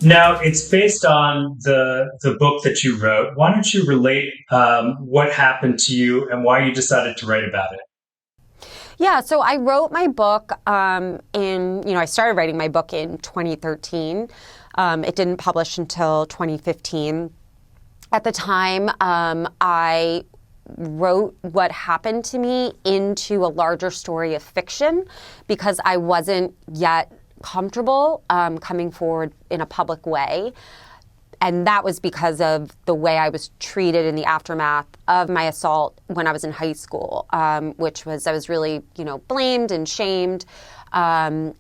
Now, it's based on the book that you wrote. Why don't you relate what happened to you and why you decided to write about it? Yeah, so I wrote my book I started writing my book in 2013. It didn't publish until 2015. At the time, I wrote what happened to me into a larger story of fiction because I wasn't yet comfortable coming forward in a public way. And that was because of the way I was treated in the aftermath of my assault when I was in high school, which was I was really, blamed and shamed, and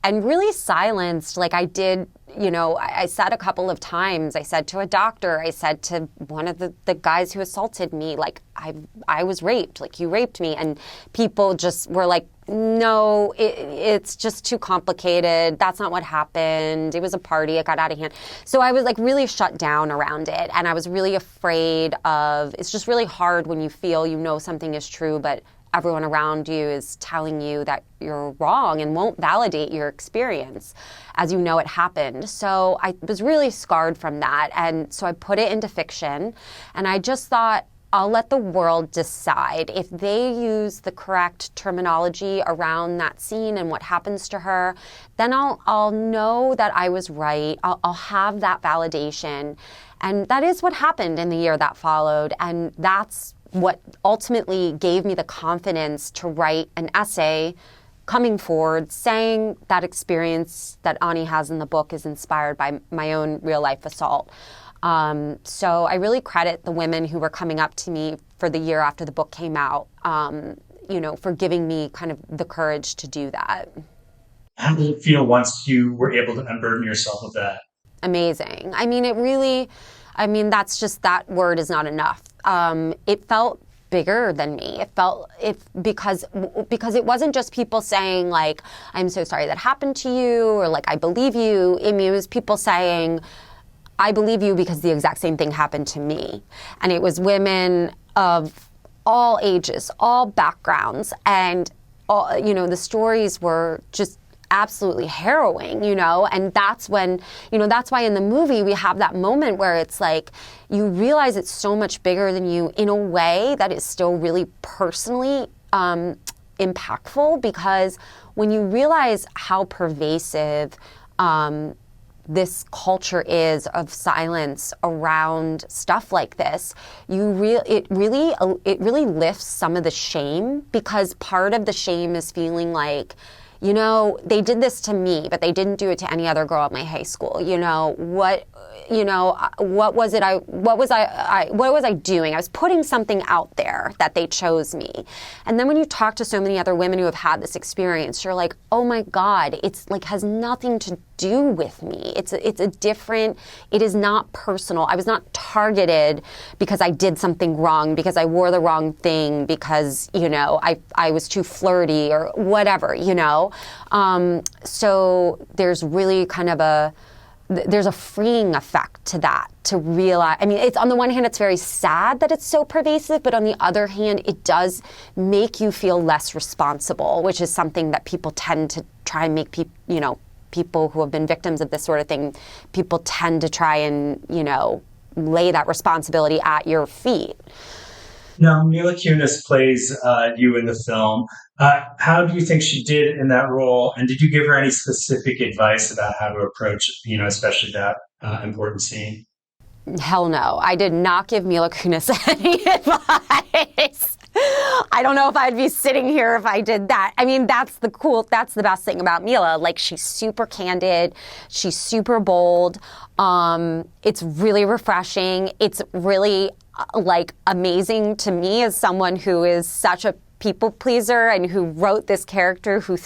really silenced. Like I did, I said a couple of times. I said to a doctor, I said to one of the guys who assaulted me, like I was raped, like you raped me, and people just were like, no, it's just too complicated. That's not what happened. It was a party. It got out of hand. So I was like really shut down around it. And I was really afraid of, it's just really hard when you feel something is true, but everyone around you is telling you that you're wrong and won't validate your experience as you know it happened. So I was really scarred from that. And so I put it into fiction. And I just thought, I'll let the world decide. If they use the correct terminology around that scene and what happens to her, then I'll know that I was right. I'll have that validation. And that is what happened in the year that followed. And that's what ultimately gave me the confidence to write an essay coming forward saying that experience that Ani has in the book is inspired by my own real life assault. So I really credit the women who were coming up to me for the year after the book came out, for giving me kind of the courage to do that. How did it feel once you were able to unburden yourself of that? Amazing. I mean, that's just, that word is not enough. It felt bigger than me. It felt because it wasn't just people saying like, I'm so sorry that happened to you, or like, I believe you. I mean, it was people saying, I believe you because the exact same thing happened to me. And it was women of all ages, all backgrounds, and all, the stories were just absolutely harrowing, and that's when, that's why in the movie we have that moment where it's like, you realize it's so much bigger than you in a way that is still really personally impactful, because when you realize how pervasive this culture is of silence around stuff like this, it really lifts some of the shame, because part of the shame is feeling like, they did this to me, but they didn't do it to any other girl at my high school. What was I doing? I was putting something out there that they chose me. And then when you talk to so many other women who have had this experience, you're like, oh my God, it's like has nothing to do with me. It is not personal. I was not targeted because I did something wrong, because I wore the wrong thing, because, I was too flirty or whatever, So there's really kind of there's a freeing effect to that, to realize, it's on the one hand, it's very sad that it's so pervasive, but on the other hand, it does make you feel less responsible, which is something that people tend to try and make people who have been victims of this sort of thing, people tend to try and, lay that responsibility at your feet. Now, Mila Kunis plays you in the film. How do you think she did in that role? And did you give her any specific advice about how to approach, especially that important scene? Hell no. I did not give Mila Kunis any advice. I don't know if I'd be sitting here if I did that. That's the best thing about Mila. Like, she's super candid. She's super bold. It's really refreshing. It's really amazing to me as someone who is such a people pleaser and who wrote this character who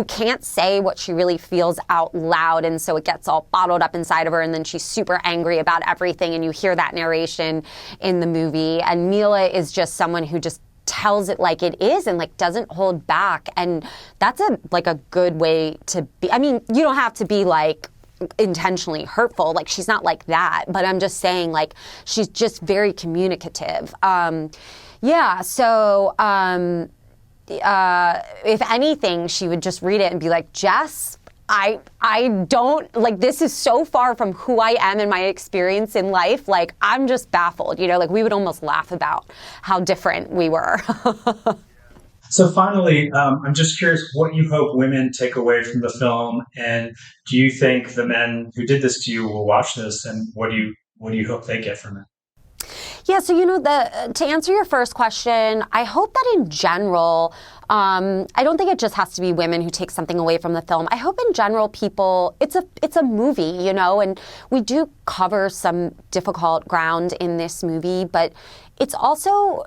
can't say what she really feels out loud, and so it gets all bottled up inside of her, and then she's super angry about everything, and you hear that narration in the movie. And Mila is just someone who just tells it like it is and doesn't hold back, and that's a good way to be. You don't have to be intentionally hurtful, she's not like that, but I'm just saying she's just very communicative. If anything, she would just read it and be like, Jess, I don't, like, this is so far from who I am and my experience in life. Like, I'm just baffled, like we would almost laugh about how different we were. So finally, I'm just curious what you hope women take away from the film, and do you think the men who did this to you will watch this, and what do you hope they get from it? Yeah, so to answer your first question, I hope that in general, I don't think it just has to be women who take something away from the film. I hope in general people, it's a movie, and we do cover some difficult ground in this movie, but it's also,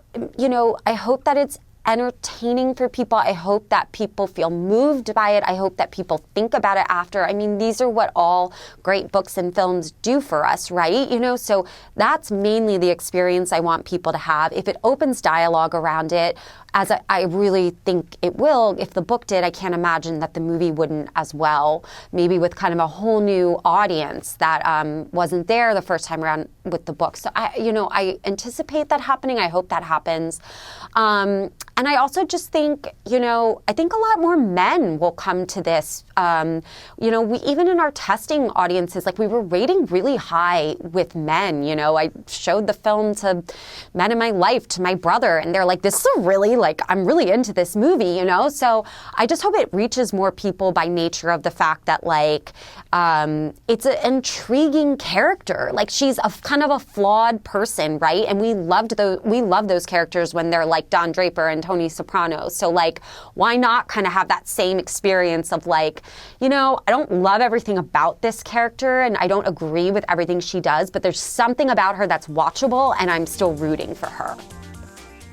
I hope that it's entertaining for people. I hope that people feel moved by it. I hope that people think about it after. I mean, these are what all great books and films do for us, right? So that's mainly the experience I want people to have. If it opens dialogue around it, as I really think it will, if the book did, I can't imagine that the movie wouldn't as well. Maybe with kind of a whole new audience that wasn't there the first time around with the book. So I anticipate that happening. I hope that happens. And I also just think, I think a lot more men will come to this. We even in our testing audiences, like we were rating really high with men. I showed the film to men in my life, to my brother, and they're like, this is I'm really into this movie, So I just hope it reaches more people by nature of the fact that it's an intriguing character. Like she's kind of a flawed person, right? And we love those characters when they're like Don Draper and Tony Soprano. So why not kind of have that same experience of I don't love everything about this character and I don't agree with everything she does, but there's something about her that's watchable and I'm still rooting for her.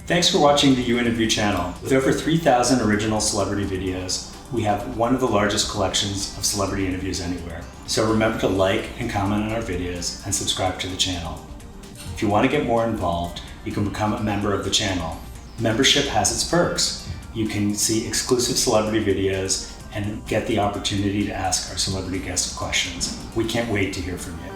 Thanks for watching the You Interview channel. With over 3,000 original celebrity videos, we have one of the largest collections of celebrity interviews anywhere. So remember to like and comment on our videos and subscribe to the channel. If you want to get more involved, you can become a member of the channel. Membership has its perks. You can see exclusive celebrity videos and get the opportunity to ask our celebrity guests questions. We can't wait to hear from you.